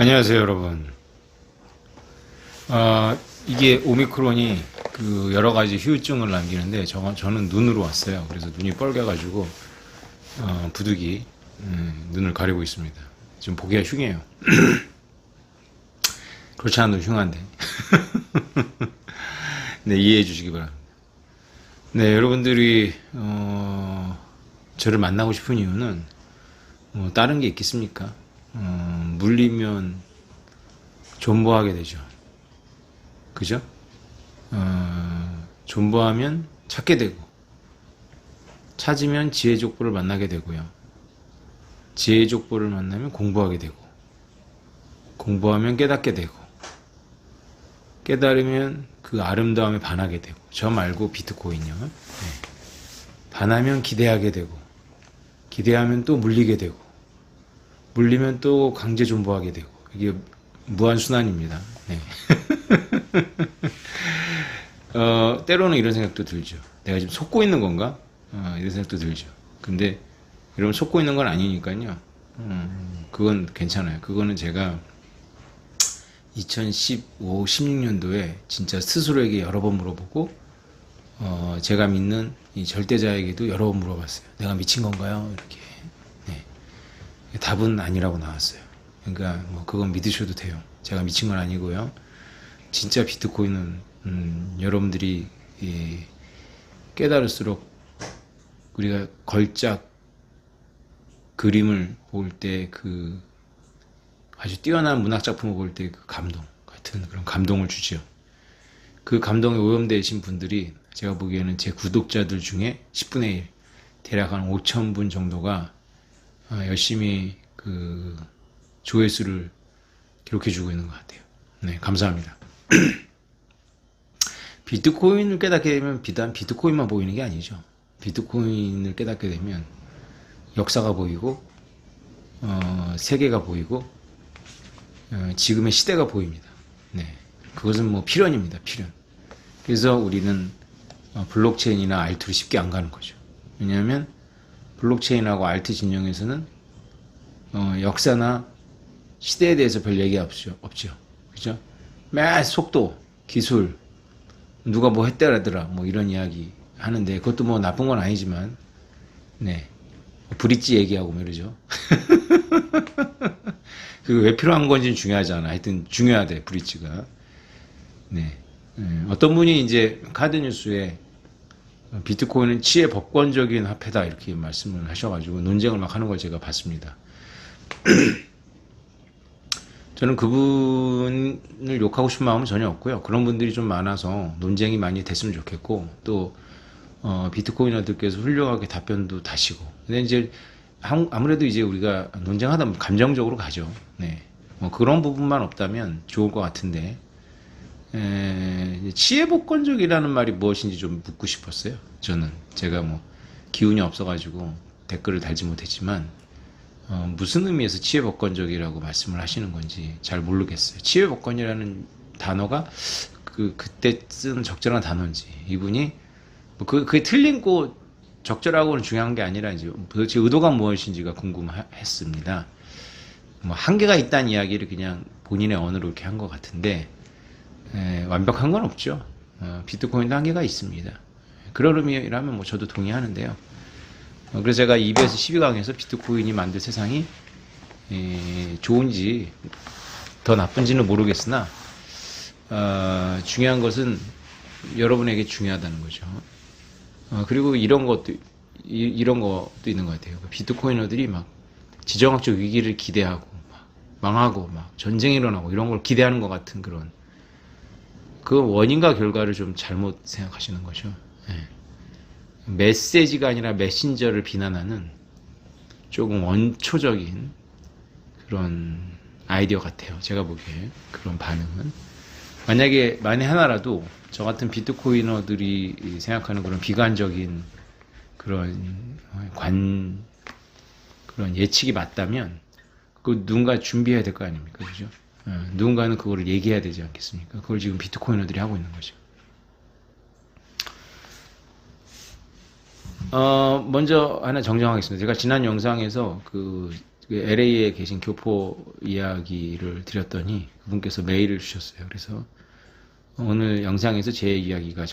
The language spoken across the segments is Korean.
안녕하세요, 여러분. 이게 오미크론이 그 여러 가지 후유증을 남기는데 저는 눈으로 왔어요. 그래서 눈이 뻘개가지고 부득이 눈을 가리고 있습니다. 지금 보기가 흉해요. 그렇지 않아도 흉한데. 네, 이해해 주시기 바랍니다. 네, 여러분들이 저를 만나고 싶은 이유는 다른 게 있겠습니까? 물리면 존버하게 되죠. 그죠? 존버하면 찾게 되고, 찾으면 지혜 족보를 만나게 되고요. 지혜 족보를 만나면 공부하게 되고, 공부하면 깨닫게 되고, 깨달으면 그 아름다움에 반하게 되고, 저 말고 비트코인요. 네. 반하면 기대하게 되고, 기대하면 또 물리게 되고, 물리면 또 강제 존버하게 되고, 이게 무한순환입니다. 네. 때로는 이런 생각도 들죠. 내가 지금 속고 있는 건가? 이런 생각도 들죠. 근데 여러분 속고 있는 건 아니니까요. 그건 괜찮아요. 그거는 제가 2015, 16년도에 진짜 스스로에게 여러 번 물어보고 제가 믿는 이 절대자에게도 여러 번 물어봤어요. 내가 미친 건가요? 이렇게. 네. 답은 아니라고 나왔어요. 그러니까 뭐 그건 믿으셔도 돼요. 제가 미친 건 아니고요. 진짜 비트코인은 여러분들이 깨달을수록 우리가 걸작 그림을 볼 때 그 아주 뛰어난 문학 작품을 볼 때 그 감동 같은 그런 감동을 주지요. 그 감동에 오염되신 분들이 제가 보기에는 제 구독자들 중에 10분의 1, 대략 한 5천 분 정도가 열심히 그 조회수를 기록해주고 있는 것 같아요. 네, 감사합니다. 비트코인을 깨닫게 되면 비단 비트코인만 보이는 게 아니죠. 비트코인을 깨닫게 되면 역사가 보이고 세계가 보이고 지금의 시대가 보입니다. 네, 그것은 뭐 필연입니다. 필연. 그래서 우리는 블록체인이나 알트로 쉽게 안 가는 거죠. 왜냐하면 블록체인하고 알트 진영에서는 역사나 시대에 대해서 별 얘기 없죠. 그죠? 매 속도, 기술, 누가 뭐 했다라더라, 뭐 이런 이야기 하는데, 그것도 뭐 나쁜 건 아니지만, 네. 브릿지 얘기하고 뭐 이러죠. 그게 왜 필요한 건지는 중요하잖아. 하여튼 중요하대, 브릿지가. 네. 어떤 분이 이제 카드뉴스에 비트코인은 치의 법권적인 화폐다 이렇게 말씀을 하셔가지고 논쟁을 막 하는 걸 제가 봤습니다. 저는 그분을 욕하고 싶은 마음은 전혀 없고요. 그런 분들이 좀 많아서 논쟁이 많이 됐으면 좋겠고, 또 비트코이너들께서 훌륭하게 답변도 다시고. 근데 이제 아무래도 이제 우리가 논쟁하다 보면 감정적으로 가죠. 네. 뭐 그런 부분만 없다면 좋을 것 같은데, 치해복권적이라는 말이 무엇인지 좀 묻고 싶었어요. 저는 제가 뭐 기운이 없어가지고 댓글을 달지 못했지만. 무슨 의미에서 치외법권적이라고 말씀을 하시는 건지 잘 모르겠어요. 치외법권이라는 단어가 그때 쓴 적절한 단어인지, 이분이 뭐 그게 틀린고 적절하고는 중요한 게 아니라 이제 도대체 의도가 무엇인지가 궁금했습니다. 뭐 한계가 있다는 이야기를 그냥 본인의 언어로 이렇게 한 것 같은데, 완벽한 건 없죠. 비트코인도 한계가 있습니다. 그런 의미라면 뭐 저도 동의하는데요. 그래서 제가 2에서 12강에서 비트코인이 만들 세상이 좋은지 더 나쁜지는 모르겠으나 중요한 것은 여러분에게 중요하다는 거죠. 그리고 이런 것도 있는 것 같아요. 비트코이너들이 막 지정학적 위기를 기대하고 막 망하고 막 전쟁이 일어나고 이런 걸 기대하는 것 같은 그런 그 원인과 결과를 좀 잘못 생각하시는 거죠. 네. 메시지가 아니라 메신저를 비난하는 조금 원초적인 그런 아이디어 같아요. 제가 보기에 그런 반응은. 만에 하나라도 저 같은 비트코이너들이 생각하는 그런 비관적인 그런 그런 예측이 맞다면 그 누군가 준비해야 될 거 아닙니까? 그죠? 누군가는 그거를 얘기해야 되지 않겠습니까? 그걸 지금 비트코이너들이 하고 있는 거죠. 먼저 하나 정정하겠습니다. 제가 지난 영상에서 LA에 계신 교포 이야기를 드렸더니 그분께서 메일을 주셨어요. 그래서 오늘 영상에서 제 이야기가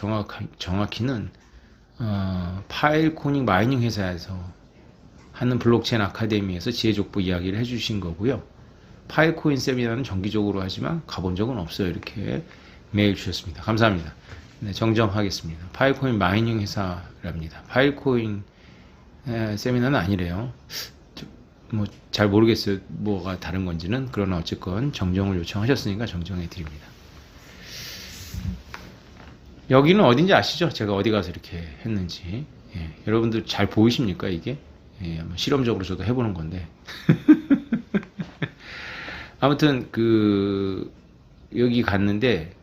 정확히는 파일코닝 마이닝 회사에서 하는 블록체인 아카데미에서 지혜족보 이야기를 해주신 거고요. 파일코인 세미나는 정기적으로 하지만 가본 적은 없어요. 이렇게 메일 주셨습니다. 감사합니다. 네, 정정하겠습니다. 파일코인 마이닝 회사랍니다. 파일코인 세미나는 아니래요. 뭐 잘 모르겠어요. 뭐가 다른 건지는. 그러나 어쨌건 정정을 요청하셨으니까 정정해 드립니다. 여기는 어딘지 아시죠? 제가 어디 가서 이렇게 했는지. 예, 여러분들 잘 보이십니까 이게? 예, 실험적으로 저도 해보는 건데. 아무튼 여기 갔는데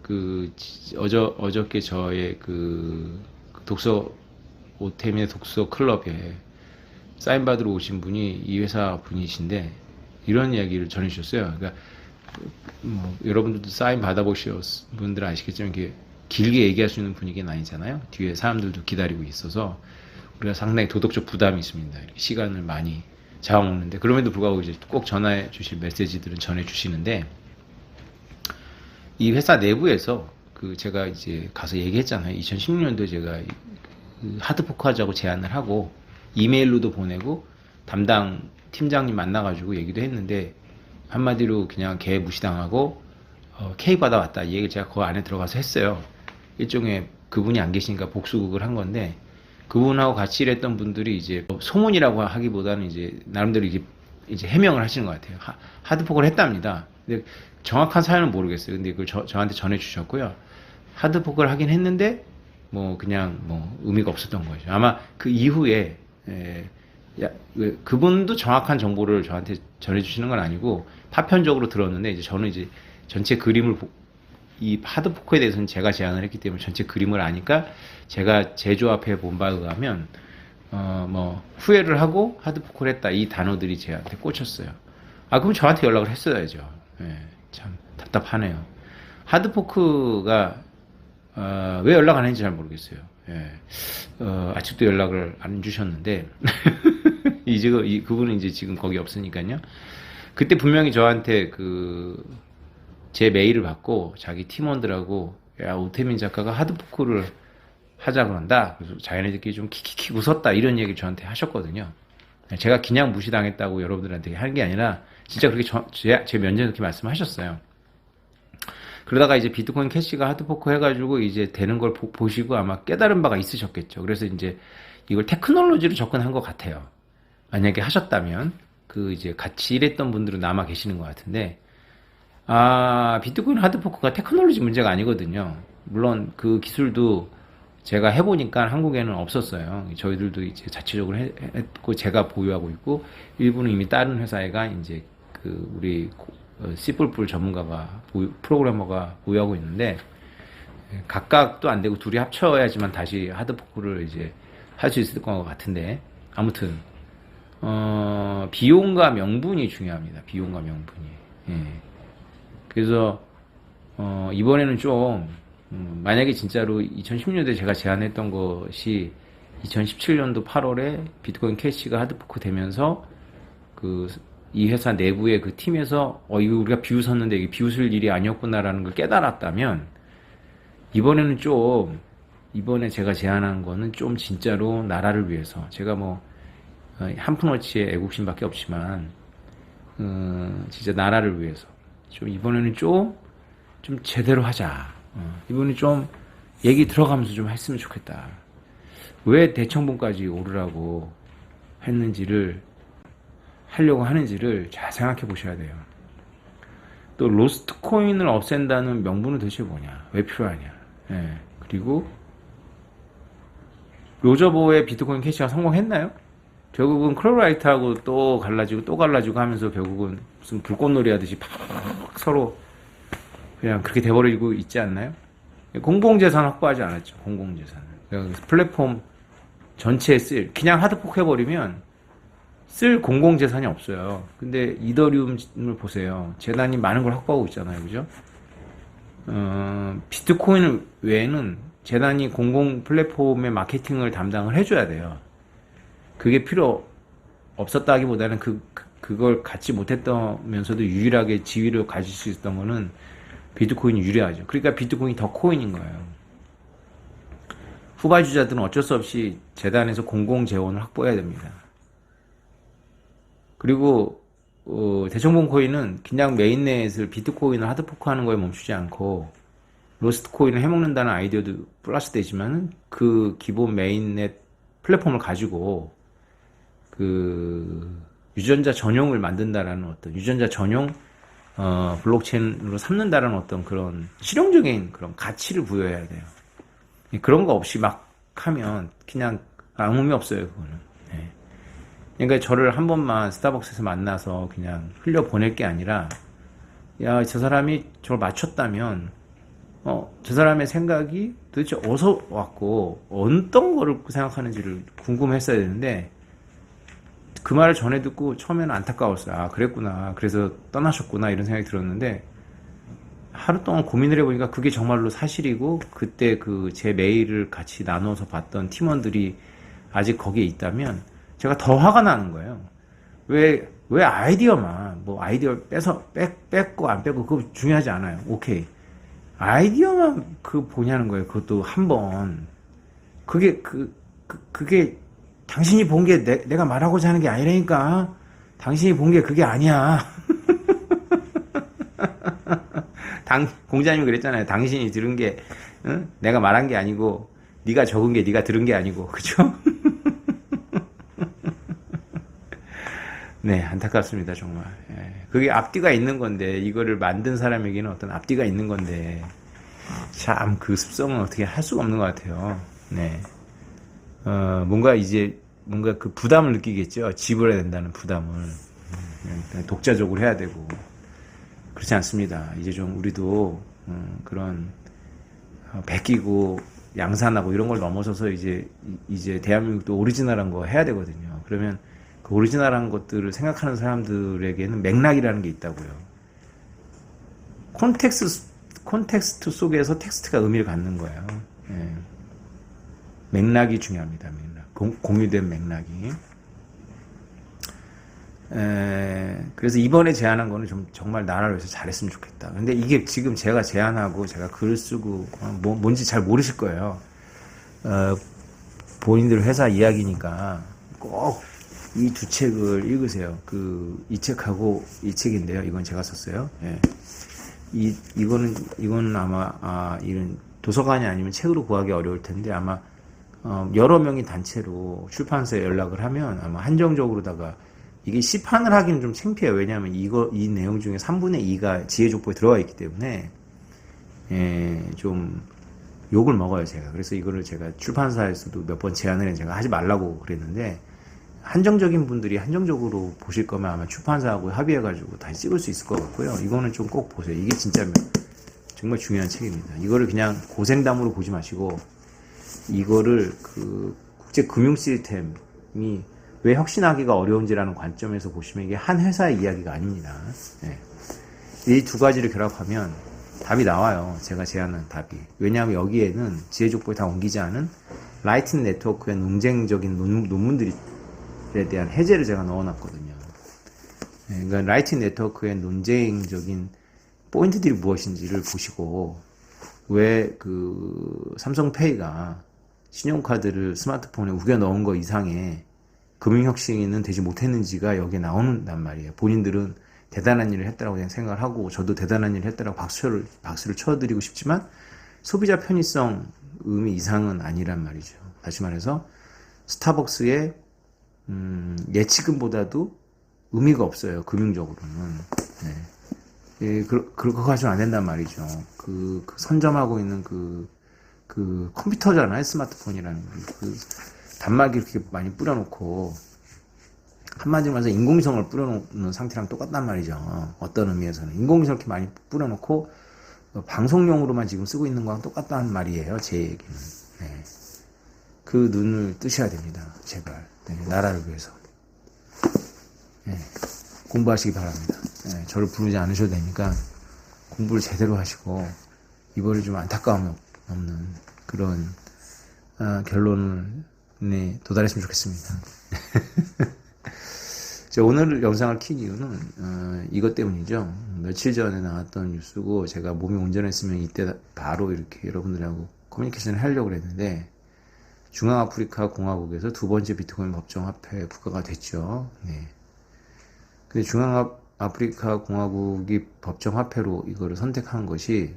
어저께 저의 독서 오태민의 독서 클럽에 사인 받으러 오신 분이 이 회사 분이신데 이런 이야기를 전해주셨어요. 그러니까 뭐 여러분들도 사인 받아보신 분들은 아시겠지만 이게 길게 얘기할 수 있는 분위기는 아니잖아요. 뒤에 사람들도 기다리고 있어서 우리가 상당히 도덕적 부담이 있습니다. 이렇게 시간을 많이 잡아먹는데 그럼에도 불구하고 이제 꼭 전화해 주실 메시지들은 전해 주시는데 이 회사 내부에서 제가 이제 가서 얘기했잖아요. 2016년도에 제가 하드포크 하자고 제안을 하고 이메일로도 보내고 담당 팀장님 만나가지고 얘기도 했는데 한마디로 그냥 개 무시당하고 케이크 받아왔다 이 얘기를 제가 그 안에 들어가서 했어요. 일종의 그분이 안 계시니까 복수극을 한 건데 그분하고 같이 일했던 분들이 이제 소문이라고 하기보다는 이제 나름대로 이제 해명을 하시는 것 같아요. 하드포크를 했답니다. 근데 정확한 사연은 모르겠어요. 근데 그걸 저한테 전해 주셨고요. 하드포크를 하긴 했는데 뭐 그냥 뭐 의미가 없었던 거죠. 아마 그 이후에 그분도 정확한 정보를 저한테 전해주시는 건 아니고 파편적으로 들었는데 이제 저는 이제 전체 그림을 이 하드포크에 대해서는 제가 제안을 했기 때문에 전체 그림을 아니까 제가 제조합해 본 바에 의하면 뭐 후회를 하고 하드포크를 했다 이 단어들이 제한테 꽂혔어요. 그럼 저한테 연락을 했어야죠. 예, 참 답답하네요. 하드포크가 왜 연락 안 했는지 잘 모르겠어요. 예. 아직도 연락을 안 주셨는데 그분은 이제 지금 거기 없으니까요. 그때 분명히 저한테 제 메일을 받고 자기 팀원들하고 야 오태민 작가가 하드포크를 하자 그런다. 그래서 자기네들끼리 좀 키키키 웃었다 이런 얘기를 저한테 하셨거든요. 제가 그냥 무시당했다고 여러분들한테 하는 게 아니라 진짜 그렇게 제 면전에 그렇게 말씀하셨어요. 그러다가 이제 비트코인 캐시가 하드포크 해가지고 이제 되는 걸 보시고 아마 깨달은 바가 있으셨겠죠. 그래서 이제 이걸 테크놀로지로 접근한 것 같아요. 만약에 하셨다면 이제 같이 일했던 분들은 남아 계시는 것 같은데 비트코인 하드포크가 테크놀로지 문제가 아니거든요. 물론 그 기술도 제가 해보니까 한국에는 없었어요. 저희들도 이제 자체적으로 했고 제가 보유하고 있고 일부는 이미 다른 회사에가 이제 우리 C++ 전문가가 프로그래머가 보유하고 있는데 각각도 안 되고 둘이 합쳐야지만 다시 하드포크를 이제 할 수 있을 것 같은데 아무튼 비용과 명분이 중요합니다. 비용과 명분이. 예. 그래서 이번에는 좀 만약에 진짜로 2016년도에 제가 제안했던 것이 2017년도 8월에 비트코인 캐시가 하드포크 되면서 이 회사 내부의 그 팀에서 이거 우리가 비웃었는데 이게 비웃을 일이 아니었구나라는 걸 깨달았다면 이번에 제가 제안한 거는 좀 진짜로 나라를 위해서 제가 뭐 한 푼어치의 애국심밖에 없지만 진짜 나라를 위해서 이번에는 좀 제대로 하자. 이번에 좀 얘기 들어가면서 좀 했으면 좋겠다. 왜 대청봉까지 오르라고 하려고 하는지를 잘 생각해 보셔야 돼요. 또 로스트 코인을 없앤다는 명분은 도대체 뭐냐? 왜 필요하냐? 예. 그리고 로저버의 비트코인 캐시가 성공했나요? 결국은 클로라이트하고 또 갈라지고 하면서 결국은 무슨 불꽃놀이 하듯이 팍 서로 그냥 그렇게 돼버리고 있지 않나요? 공공재산 확보하지 않았죠. 공공재산. 플랫폼 전체에 그냥 하드포크 해버리면 쓸 공공재산이 없어요. 근데 이더리움을 보세요. 재단이 많은 걸 확보하고 있잖아요. 그죠? 비트코인 외에는 재단이 공공 플랫폼의 마케팅을 담당을 해줘야 돼요. 그게 필요 없었다기보다는 그걸 갖지 못했다면서도 유일하게 지위를 가질 수 있었던 거는 비트코인이 유리하죠. 그러니까 비트코인이 더 코인인 거예요. 후발주자들은 어쩔 수 없이 재단에서 공공 재원을 확보해야 됩니다. 그리고 대청봉 코인은 그냥 메인넷을 비트코인을 하드포크하는 거에 멈추지 않고 로스트 코인을 해먹는다는 아이디어도 플러스 되지만 그 기본 메인넷 플랫폼을 가지고 그 유전자 전용을 만든다라는 어떤 유전자 전용 블록체인으로 삼는다라는 어떤 그런 실용적인 그런 가치를 부여해야 돼요. 그런 거 없이 막 하면 그냥 아무 의미 없어요, 그거는. 네. 그러니까 저를 한 번만 스타벅스에서 만나서 그냥 흘려 보낼 게 아니라, 야, 저 사람이 저를 맞췄다면, 저 사람의 생각이 도대체 어디서 왔고, 어떤 거를 생각하는지를 궁금했어야 되는데, 그 말을 전해 듣고 처음에는 안타까웠어요. 아, 그랬구나. 그래서 떠나셨구나. 이런 생각이 들었는데, 하루 동안 고민을 해보니까 그게 정말로 사실이고, 그때 그 제 메일을 같이 나눠서 봤던 팀원들이 아직 거기에 있다면, 제가 더 화가 나는 거예요. 왜 아이디어만, 뭐 아이디어 뺐고 안 뺐고, 그거 중요하지 않아요. 오케이. 아이디어만 보냐는 거예요. 그것도 한 번. 그게 당신이 본 게 내가 말하고자 하는 게 아니라니까. 당신이 본 게 그게 아니야. 공자님이 그랬잖아요. 당신이 들은 게 응? 내가 말한 게 아니고 네가 적은 게 네가 들은 게 아니고 그죠? 네, 안타깝습니다 정말. 예. 그게 앞뒤가 있는 건데 이거를 만든 사람에게는 어떤 앞뒤가 있는 건데 참 그 습성은 어떻게 할 수가 없는 것 같아요. 네, 뭔가 그 부담을 느끼겠죠. 지불해야 된다는 부담을 독자적으로 해야 되고. 그렇지 않습니다. 이제 좀 우리도 그런 베끼고 양산하고 이런 걸 넘어서서 이제 대한민국도 오리지널한 거 해야 되거든요. 그러면 그 오리지널한 것들을 생각하는 사람들에게는 맥락이라는 게 있다고요. 콘텍스트 속에서 텍스트가 의미를 갖는 거예요. 예. 맥락이 중요합니다. 맥락. 공유된 맥락이. 그래서 이번에 제안한 거는 좀 정말 나라를 위해서 잘했으면 좋겠다. 근데 이게 지금 제가 제안하고 제가 글을 쓰고 뭔지 잘 모르실 거예요. 본인들 회사 이야기니까 꼭 이 두 책을 읽으세요. 이 책하고 이 책인데요. 이건 제가 썼어요. 예. 이거는 아마 이런 도서관이 아니면 책으로 구하기 어려울 텐데 아마 여러 명이 단체로 출판사에 연락을 하면 아마 한정적으로다가 이게 시판을 하기는 좀 창피해요. 왜냐하면 이 내용 중에 3분의 2가 지혜족보에 들어가 있기 때문에, 좀 욕을 먹어요, 제가. 그래서 이거를 제가 출판사에서도 몇 번 제안을 해서 제가 하지 말라고 그랬는데, 한정적인 분들이 한정적으로 보실 거면 아마 출판사하고 합의해가지고 다시 찍을 수 있을 것 같고요. 이거는 좀 꼭 보세요. 이게 진짜 정말 중요한 책입니다. 이거를 그냥 고생담으로 보지 마시고, 이거를 국제 금융 시스템이 왜 혁신하기가 어려운지라는 관점에서 보시면 이게 한 회사의 이야기가 아닙니다. 네. 이 두 가지를 결합하면 답이 나와요. 제가 제안한 답이. 왜냐하면 여기에는 지혜족보에 다 옮기지 않은 라이튼 네트워크의 논쟁적인 논문들에 대한 해제를 제가 넣어놨거든요. 네, 그러니까 라이튼 네트워크의 논쟁적인 포인트들이 무엇인지를 보시고 왜 삼성페이가 신용카드를 스마트폰에 우겨 넣은 거 이상의 금융혁신은 되지 못했는지가 여기에 나오는단 말이에요. 본인들은 대단한 일을 했다고 생각을 하고 저도 대단한 일을 했다고 박수를 쳐드리고 싶지만 소비자 편의성 의미 이상은 아니란 말이죠. 다시 말해서 스타벅스의 예치금보다도 의미가 없어요. 금융적으로는. 네. 그거 가지고는 안 된단 말이죠. 선점하고 있는 컴퓨터잖아요. 스마트폰이라는 단말기 이렇게 많이 뿌려놓고 한마디로 말해서 인공위성을 뿌려놓는 상태랑 똑같단 말이죠. 어떤 의미에서는 인공위성을 이렇게 많이 뿌려놓고 방송용으로만 지금 쓰고 있는 거랑 똑같다는 말이에요. 제 얘기는. 네. 그 눈을 뜨셔야 됩니다. 제발. 네, 나라를 위해서. 네. 공부하시기 바랍니다. 네, 저를 부르지 않으셔도 되니까 공부를 제대로 하시고 이번에 좀 안타까움이 없는 그런 결론을 도달했으면 좋겠습니다. 오늘 영상을 킨 이유는 이것 때문이죠. 며칠 전에 나왔던 뉴스고 제가 몸이 온전했으면 이때 바로 이렇게 여러분들하고 커뮤니케이션을 하려고 했는데 중앙아프리카 공화국에서 두 번째 비트코인 법정 화폐 부과가 됐죠. 네. 근데 중앙아프리카 공화국이 법정 화폐로 이거를 선택한 것이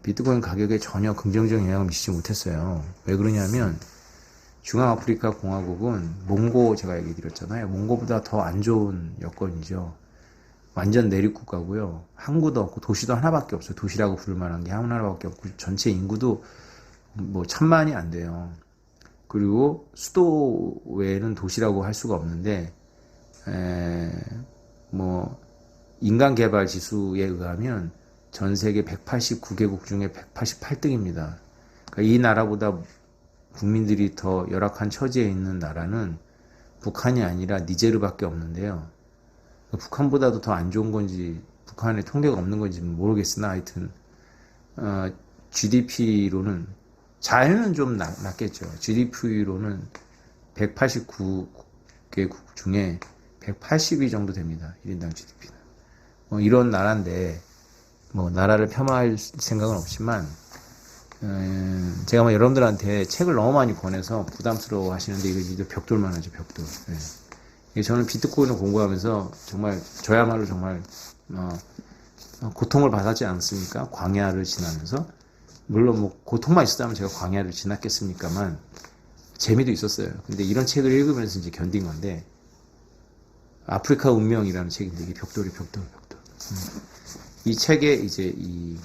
비트코인 가격에 전혀 긍정적인 영향을 미치지 못했어요. 왜 그러냐면 중앙아프리카 공화국은 몽고 제가 얘기 드렸잖아요. 몽고보다 더 안 좋은 여건이죠. 완전 내륙 국가고요. 항구도 없고 도시도 하나밖에 없어요. 도시라고 부를 만한 게 하나밖에 없고 전체 인구도 뭐 1000만이 안 돼요. 그리고 수도 외에는 도시라고 할 수가 없는데 뭐 인간 개발 지수에 의하면 전 세계 189개국 중에 188등입니다. 그러니까 이 나라보다 국민들이 더 열악한 처지에 있는 나라는 북한이 아니라 니제르밖에 없는데요. 북한보다도 더 안 좋은 건지 북한에 통계가 없는 건지 모르겠으나 하여튼 GDP로는 자연은 좀 낮겠죠. GDP로는 189개국 중에 180위 정도 됩니다. 1인당 GDP는. 뭐 이런 나라인데 뭐 나라를 폄하할 생각은 없지만 제가 뭐 여러분들한테 책을 너무 많이 권해서 부담스러워 하시는데 이거 벽돌만 하죠, 벽돌. 네. 저는 비트코인을 공부하면서 정말 저야말로 정말 고통을 받았지 않습니까? 광야를 지나면서. 물론 뭐 고통만 있었다면 제가 광야를 지났겠습니까만 재미도 있었어요. 근데 이런 책을 읽으면서 이제 견딘 건데 아프리카 운명이라는 책인데 이게 벽돌. 이 책에 이제 이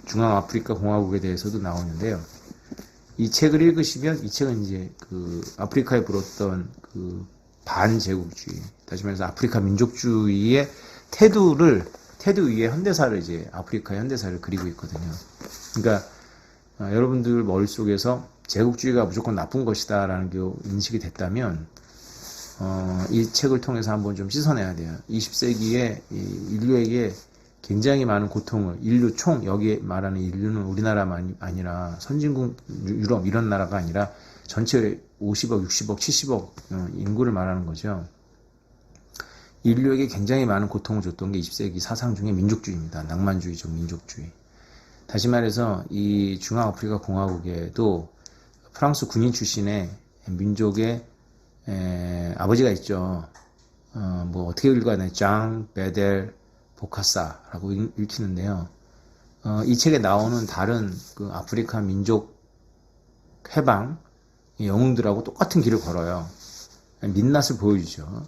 중앙아프리카 공화국에 대해서도 나오는데요. 이 책을 읽으시면 이 책은 이제 그 아프리카에 불었던 그 반제국주의, 다시 말해서 아프리카 민족주의의 태도 위에 현대사를 이제 아프리카의 현대사를 그리고 있거든요. 그러니까 여러분들 머릿속에서 제국주의가 무조건 나쁜 것이다라는 게 인식이 됐다면 이 책을 통해서 한번 좀 씻어내야 돼요. 20세기에 인류에게 굉장히 많은 고통을 인류 여기에 말하는 인류는 우리나라만 아니라 선진국 유럽 이런 나라가 아니라 전체 50억, 60억, 70억 인구를 말하는 거죠. 인류에게 굉장히 많은 고통을 줬던 게 20세기 사상 중에 민족주의입니다. 낭만주의적 민족주의. 다시 말해서 이 중앙아프리카 공화국에도 프랑스 군인 출신의 민족의 아버지가 있죠. 뭐 어떻게 읽어야 되나? 장 베델 보카사라고 읽히는데요. 이 책에 나오는 다른 그 아프리카 민족 해방 영웅들하고 똑같은 길을 걸어요. 민낯을 보여주죠.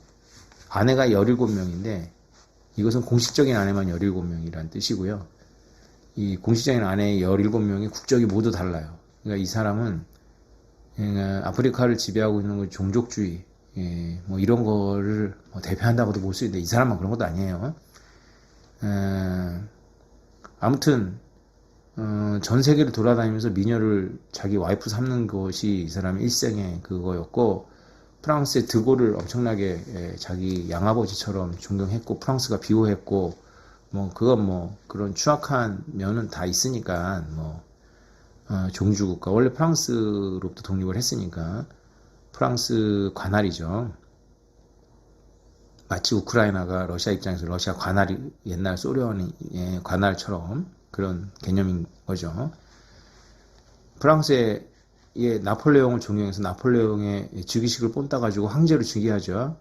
아내가 17명인데 이것은 공식적인 아내만 17명이란 뜻이고요. 이 공식적인 아내의 17명의 국적이 모두 달라요. 그러니까 이 사람은 아프리카를 지배하고 있는 그 종족주의 뭐 이런 거를 뭐 대표한다고도 볼 수 있는데 이 사람만 그런 것도 아니에요. 아무튼 전 세계를 돌아다니면서 미녀를 자기 와이프 삼는 것이 이 사람의 일생의 그거였고 프랑스의 드골을 엄청나게 자기 양아버지처럼 존경했고 프랑스가 비호했고 뭐 그건 뭐 그런 추악한 면은 다 있으니까 뭐 종주국가 원래 프랑스로부터 독립을 했으니까 프랑스 관할이죠. 마치 우크라이나가 러시아 입장에서 러시아 관할이 옛날 소련의 관할처럼 그런 개념인 거죠. 프랑스의 나폴레옹을 존경해서 나폴레옹의 즉위식을 뽐따가지고 황제를 즉위하죠.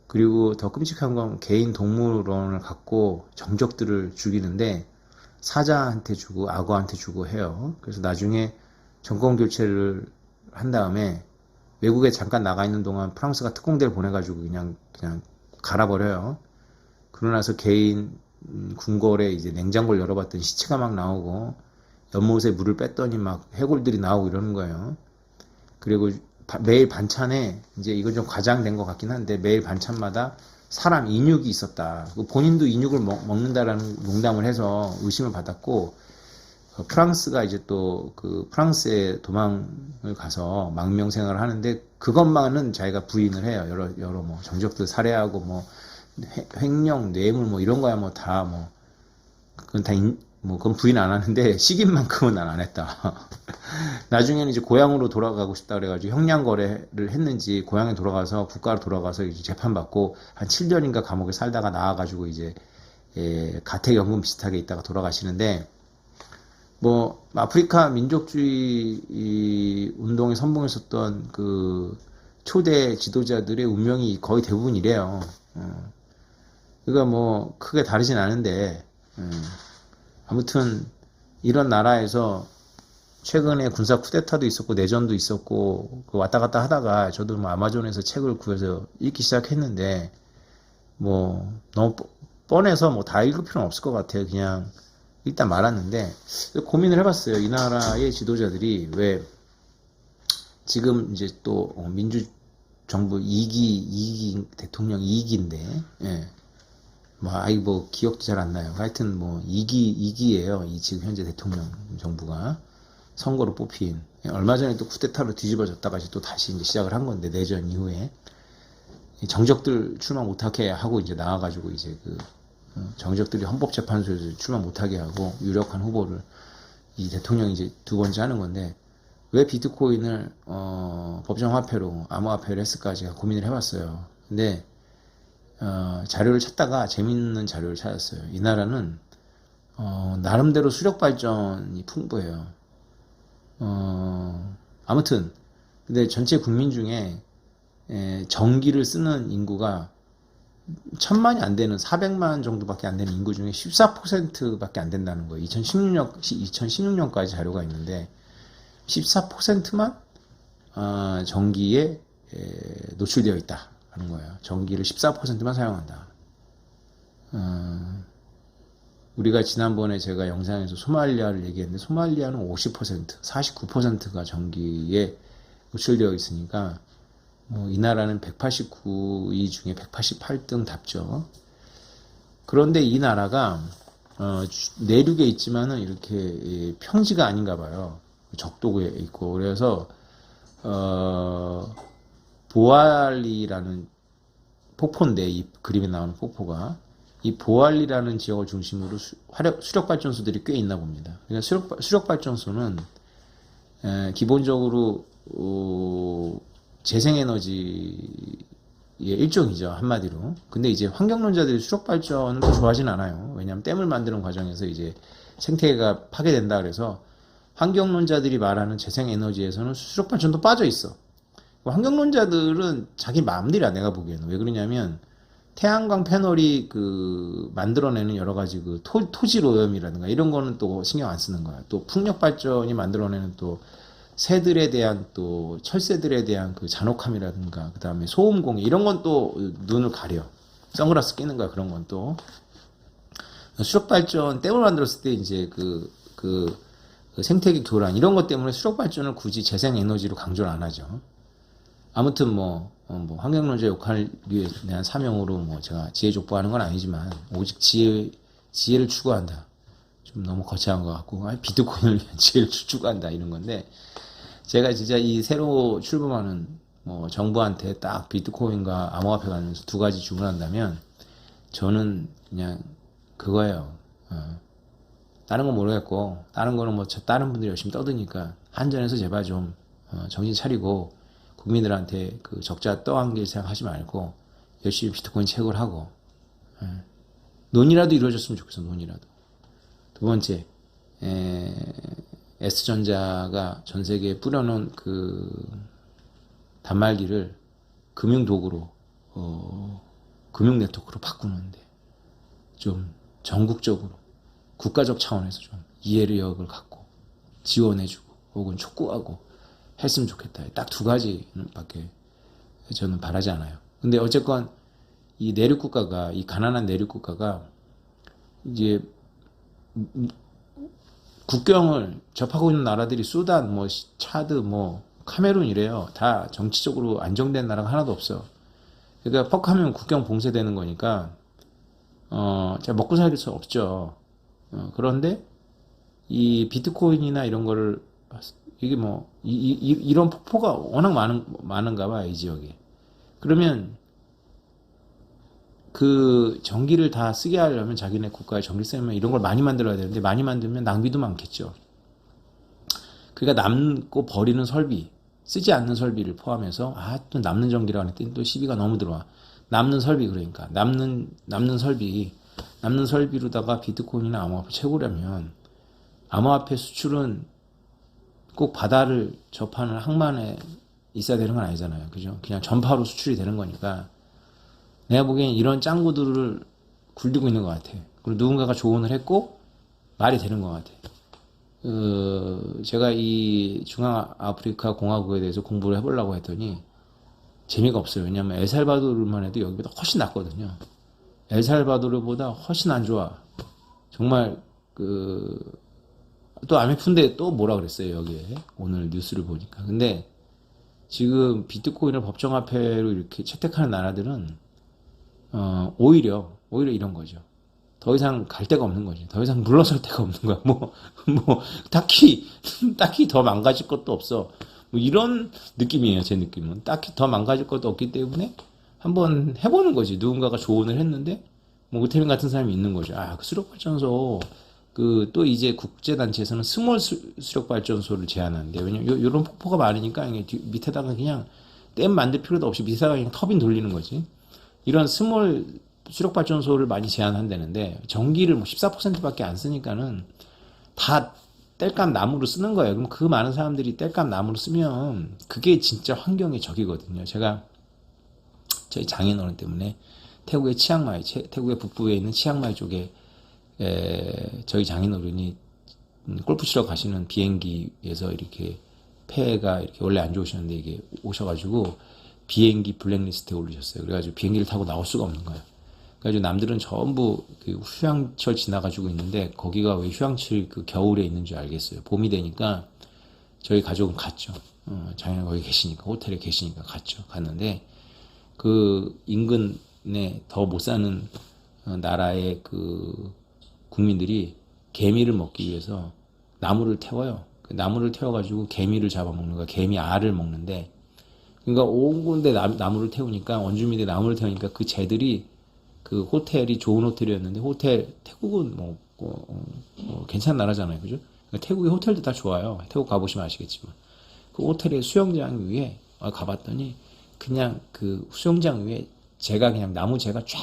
그리고 더 끔찍한 건 개인 동물원을 갖고 정적들을 죽이는데 사자한테 주고 악어한테 주고 해요. 그래서 나중에 정권 교체를 한 다음에 외국에 잠깐 나가 있는 동안 프랑스가 특공대를 보내가지고 그냥 갈아버려요. 그러고 나서 개인 궁궐에 이제 냉장고를 열어봤더니 시체가 막 나오고 연못에 물을 뺐더니 막 해골들이 나오고 이러는 거예요. 그리고 매일 반찬에 이제 이건 좀 과장된 것 같긴 한데 매일 반찬마다 사람 인육이 있었다. 본인도 인육을 먹는다라는 농담을 해서 의심을 받았고 프랑스가 이제 또 그 프랑스에 도망을 가서 망명 생활을 하는데 그것만은 자기가 부인을 해요. 여러 뭐 정적들 살해하고 뭐 횡령, 뇌물 뭐 이런 거야 뭐 다 뭐 그건 다 뭐 그건 부인 안 하는데 시기만큼은 난 안 했다. 나중에는 이제 고향으로 돌아가고 싶다 그래가지고 형량 거래를 했는지 고향에 돌아가서 국가로 돌아가서 이제 재판받고 한 7년인가 감옥에 살다가 나와가지고 이제 가택연금 비슷하게 있다가 돌아가시는데 뭐 아프리카 민족주의 이 운동에 선봉했었던 그 초대 지도자들의 운명이 거의 대부분 이래요. 그러니까 뭐 크게 다르진 않은데 아무튼 이런 나라에서 최근에 군사 쿠데타도 있었고 내전도 있었고 그 왔다 갔다 하다가 저도 뭐 아마존에서 책을 구해서 읽기 시작했는데 뭐 너무 뻔해서 뭐 다 읽을 필요는 없을 것 같아요. 그냥 일단 말았는데 고민을 해봤어요. 이 나라의 지도자들이 왜 지금 이제 또 민주정부 2기 대통령 2기인데 뭐 기억도 잘 안 나요. 하여튼 뭐 2기예요. 이 지금 현재 대통령 정부가 선거로 뽑힌 얼마 전에 또 쿠데타로 뒤집어졌다가 또 다시 이제 시작을 한 건데 내전 이후에 정적들 출마 못하게 하고 이제 나와가지고 이제 그 정적들이 헌법재판소에서 출마 못하게 하고 유력한 후보를 이 대통령이 이제 두 번째 하는 건데 왜 비트코인을 법정화폐로 암호화폐를 했을까 제가 고민을 해봤어요. 근데 자료를 찾다가 재밌는 자료를 찾았어요. 이 나라는 나름대로 수력 발전이 풍부해요. 아무튼 근데 전체 국민 중에 전기를 쓰는 인구가 1000만이 안 되는 400만 정도밖에 안 되는 인구 중에 14%밖에 안 된다는 거예요. 2016년까지 자료가 있는데 14%만 전기에 노출되어 있다 하는 거예요. 전기를 14%만 사용한다. 우리가 지난번에 제가 영상에서 소말리아를 얘기했는데 소말리아는 50%, 49%가 전기에 노출되어 있으니까 뭐 이 나라는 189위 중에 188등답죠. 그런데 이 나라가 내륙에 있지만은 이렇게 평지가 아닌가 봐요. 적도에 있고 그래서 보알리라는 폭포인데 이 그림에 나오는 폭포가 이 보알리라는 지역을 중심으로 수력 발전소들이 꽤 있나 봅니다. 그러니까 수력 발전소는 기본적으로 재생에너지의 일종이죠. 한마디로. 근데 이제 환경론자들이 수력발전을 또 좋아하진 않아요. 왜냐하면 댐을 만드는 과정에서 이제 생태계가 파괴된다 그래서 환경론자들이 말하는 재생에너지에서는 수력발전도 빠져 있어. 환경론자들은 자기 마음대로야, 내가 보기에는. 왜 그러냐면 태양광 패널이 그 만들어내는 여러 가지 그 토질 오염이라든가 이런 거는 또 신경 안 쓰는 거야. 또 풍력 발전이 만들어내는 또 새들에 대한 또 철새들에 대한 그 잔혹함이라든가 그 다음에 소음 공해 이런 건 또 눈을 가려. 선글라스 끼는 거야. 그런 건 또 수력 발전 댐을 만들었을 때 이제 그 생태계 교란 이런 것 때문에 수력 발전을 굳이 재생 에너지로 강조를 안 하죠. 아무튼 뭐 환경론자 역할에 대한 사명으로 뭐 제가 지혜 족보하는 건 아니지만 오직 지혜를 추구한다. 좀 너무 거창한 것 같고 비트코인을 위한 지혜를 추구한다 이런 건데 제가 진짜 이 새로 출범하는 뭐 정부한테 딱 비트코인과 암호화폐 관련해서 두 가지 주문한다면 저는 그냥 그거예요. 다른 건 모르겠고 다른 거는 뭐 다른 분들이 열심히 떠드니까 한전에서 제발 좀 정신 차리고 국민들한테 그 적자 떠안길 생각하지 말고 열심히 비트코인 채굴 하고 논이라도 이루어졌으면 좋겠어. 논이라도. 두 번째 S전자가 전 세계에 뿌려놓은 그 단말기를 금융도구로 금융 네트워크로 바꾸는데 좀 전국적으로 국가적 차원에서 좀 이해력을 갖고 지원해주고 혹은 촉구하고 했으면 좋겠다. 딱 두 가지밖에 저는 바라지 않아요. 근데 어쨌건 이 내륙 국가가 이 가난한 내륙 국가가 이제 국경을 접하고 있는 나라들이 수단, 뭐 차드, 뭐 카메룬 이래요. 다 정치적으로 안정된 나라가 하나도 없어. 그러니까 퍽하면 국경 봉쇄되는 거니까 제가 먹고 살 수 없죠. 그런데 이 비트코인이나 이런 거를 이게 뭐 이런 폭포가 워낙 많은가 봐 이 지역에. 그러면 그 전기를 다 쓰게 하려면 자기네 국가의 전기 쓰면 이런 걸 많이 만들어야 되는데 많이 만들면 낭비도 많겠죠. 그러니까 남고 버리는 설비, 쓰지 않는 설비를 포함해서 또 남는 전기라고 했더니 또 시비가 너무 들어와. 남는 설비 그러니까 남는 설비로다가 비트코인이나 암호화폐 채우려면 암호화폐 수출은 꼭 바다를 접하는 항만에 있어야 되는 건 아니잖아요. 그죠? 그냥 전파로 수출이 되는 거니까 내가 보기엔 이런 짱구들을 굴리고 있는 것 같아. 그리고 누군가가 조언을 했고 말이 되는 것 같아. 제가 이 중앙아프리카 공화국에 대해서 공부를 해보려고 했더니 재미가 없어요. 왜냐하면 엘살바도르만 해도 여기보다 훨씬 낫거든요. 엘살바도르보다 훨씬 안 좋아. 정말 또 IMF인데 또 뭐라 그랬어요 여기에 오늘 뉴스를 보니까. 근데 지금 비트코인을 법정화폐로 이렇게 채택하는 나라들은 오히려 이런 거죠. 더 이상 갈 데가 없는 거지. 더 이상 물러설 데가 없는 거야. 딱히 더 망가질 것도 없어. 뭐 이런 느낌이에요, 제 느낌은. 딱히 더 망가질 것도 없기 때문에 한번 해보는 거지. 누군가가 조언을 했는데, 뭐, 오태민 같은 사람이 있는 거죠. 그 수력발전소, 또 이제 국제단체에서는 스몰 수력발전소를 제한하는데, 왜냐면 요런 폭포가 많으니까, 밑에다가 그냥 댐 만들 필요도 없이 밑에다가 그냥 터빈 돌리는 거지. 이런 스몰 수력발전소를 많이 제한한다는데 전기를 14%밖에 안 쓰니까는 다 땔감 나무로 쓰는 거예요. 그럼 그 많은 사람들이 땔감 나무로 쓰면 그게 진짜 환경의 적이거든요. 제가 저희 장인어른 때문에 태국의 치앙마이, 태국의 북부에 있는 치앙마이 쪽에 저희 장인어른이 골프 치러 가시는 비행기에서 이렇게 폐가 이렇게 원래 안 좋으셨는데 이게 오셔가지고 비행기 블랙리스트에 올리셨어요. 그래가지고 비행기를 타고 나올 수가 없는 거예요. 그래가지고 남들은 전부 그 휴양철 지나가지고 있는데 거기가 왜 휴양철 그 겨울에 있는 줄 알겠어요. 봄이 되니까 저희 가족은 갔죠. 장인어른 거기 계시니까 호텔에 계시니까 갔는데 그 인근에 더 못 사는 나라의 그 국민들이 개미를 먹기 위해서 나무를 태워요. 그 나무를 태워가지고 개미를 잡아먹는 거야. 개미 알을 먹는데 그러니까 온 군데 나무를 태우니까 원주민들이 나무를 태우니까 그 쟤들이 그 호텔이 좋은 호텔이었는데 태국은 괜찮은 나라잖아요, 그죠? 그러니까 태국의 호텔도 다 좋아요. 태국 가보시면 아시겠지만 그 호텔의 수영장 위에 가봤더니 그냥 그 수영장 위에 그냥 나무 재가 쫙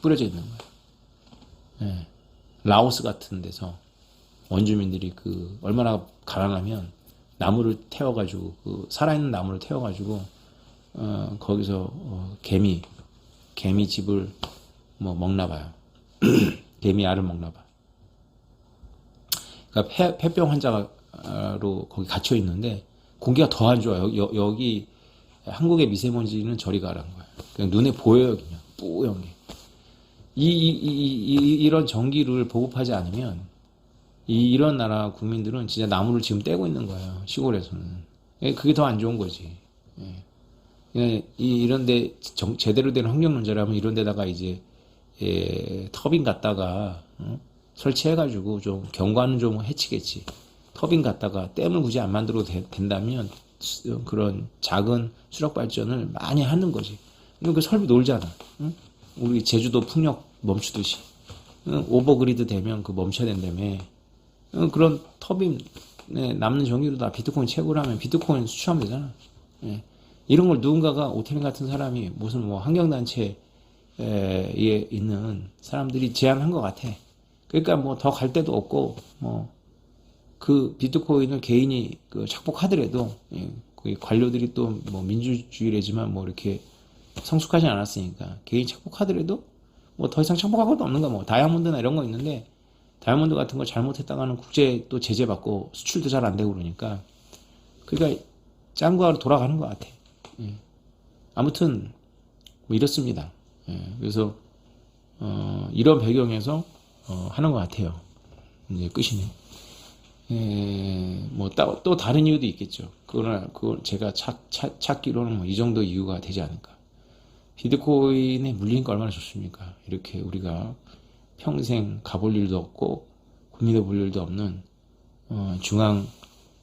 뿌려져 있는 거예요. 예. 라오스 같은 데서 원주민들이 얼마나 가난하면 나무를 태워가지고 살아있는 나무를 태워가지고 거기서 개미 집을 먹나 봐요. 개미 알을 먹나 봐. 그러니까 폐병 환자로 거기 갇혀 있는데 공기가 더 안 좋아요. 여기 한국의 미세먼지는 저리 가라는 거예요. 그냥 눈에 보여요, 그냥 뿌연 게. 이런 전기를 보급하지 않으면 이런 나라 국민들은 진짜 나무를 지금 떼고 있는 거예요. 시골에서는. 그게 더 안 좋은 거지. 이런데 제대로 된 환경론자라면 이런 데다가 이제 터빈 갖다가 설치해가지고 좀 경관은 좀 해치겠지. 터빈 갖다가 댐을 굳이 안 만들어도 된다면 그런 작은 수력 발전을 많이 하는 거지. 그 설비 놀잖아. 우리 제주도 풍력 멈추듯이. 오버그리드 되면 멈춰야 된다며. 그런 터빈에 남는 전기로 다 비트코인 채굴 하면 비트코인 수출하면 되잖아. 이런 걸 누군가가 오태민 같은 사람이 무슨 환경단체에 있는 사람들이 제안한 것 같아. 그러니까 더 갈 데도 없고 그 비트코인을 개인이 착복하더라도 관료들이 또 민주주의래지만 이렇게 성숙하지 않았으니까 개인 착복하더라도 더 이상 착복할 것도 없는 거야. 다이아몬드나 이런 거 있는데 다이아몬드 같은 거 잘못했다가는 국제 또 제재 받고 수출도 잘 안 되고 그러니까 짱구하러 돌아가는 것 같아. 아무튼 이렇습니다. 그래서 이런 배경에서 하는 것 같아요. 이제 끝이네. 또 다른 이유도 있겠죠. 그걸 제가 찾기로는 이 정도 이유가 되지 않을까. 비트코인에 물리니까 얼마나 좋습니까? 이렇게 우리가 평생 가볼 일도 없고 고민해 볼 일도 없는 중앙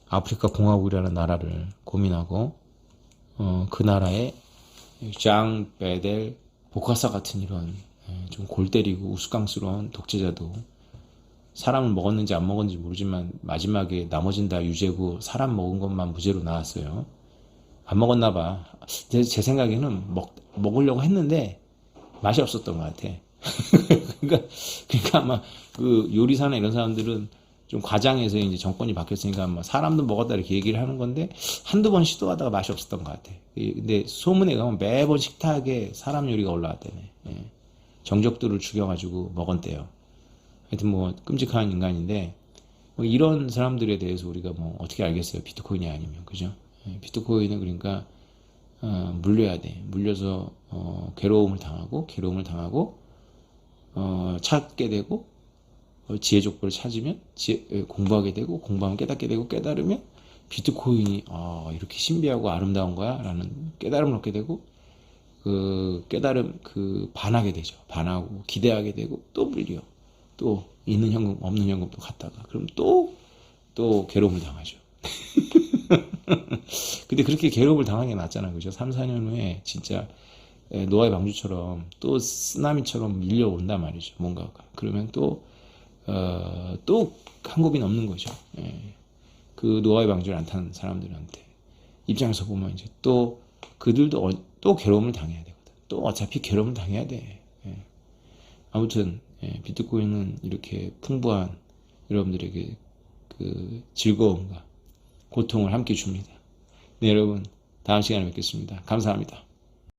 아프리카 공화국이라는 나라를 고민하고 그 나라의 장 베델 보카사 같은 이런 좀 골 때리고 우스꽝스러운 독재자도 사람을 먹었는지 안 먹었는지 모르지만 마지막에 나머진 다 유죄고 사람 먹은 것만 무죄로 나왔어요. 안 먹었나 봐. 제 생각에는 먹으려고 했는데 맛이 없었던 것 같아. 그러니까 아마 그 요리사나 이런 사람들은 좀 과장해서 이제 정권이 바뀌었으니까 뭐 사람도 먹었다 이렇게 얘기를 하는 건데 한두 번 시도하다가 맛이 없었던 것 같아. 근데 소문에 가면 매번 식탁에 사람 요리가 올라왔다네. 예. 정적들을 죽여가지고 먹었대요. 하여튼 뭐 끔찍한 인간인데 뭐 이런 사람들에 대해서 우리가 뭐 어떻게 알겠어요? 비트코인이 아니면 그죠? 비트코인은 그러니까 물려야 돼. 물려서 괴로움을 당하고 찾게 되고 지혜족보를 찾으면 공부하게 되고 공부하면 깨닫게 되고 깨달으면 비트코인이 이렇게 신비하고 아름다운 거야 라는 깨달음을 얻게 되고 그 깨달음 반하게 되죠. 반하고 기대하게 되고 또 물려. 또 있는 현금 없는 현금도 갖다가 그럼 또 괴로움을 당하죠. 근데 그렇게 괴로움을 당하는 게 낫잖아. 그죠? 3, 4년 후에 진짜 노아의 방주처럼 또 쓰나미처럼 밀려온단 말이죠. 뭔가가. 그러면 또 한곱이 넘는 거죠. 예. 그 노아의 방주를 안 탄 사람들한테 입장에서 보면 이제 또 그들도 또 괴로움을 당해야 되거든. 또 어차피 괴로움을 당해야 돼. 예. 아무튼 비트코인은 이렇게 풍부한 여러분들에게 그 즐거움과 고통을 함께 줍니다. 네, 여러분 다음 시간에 뵙겠습니다. 감사합니다.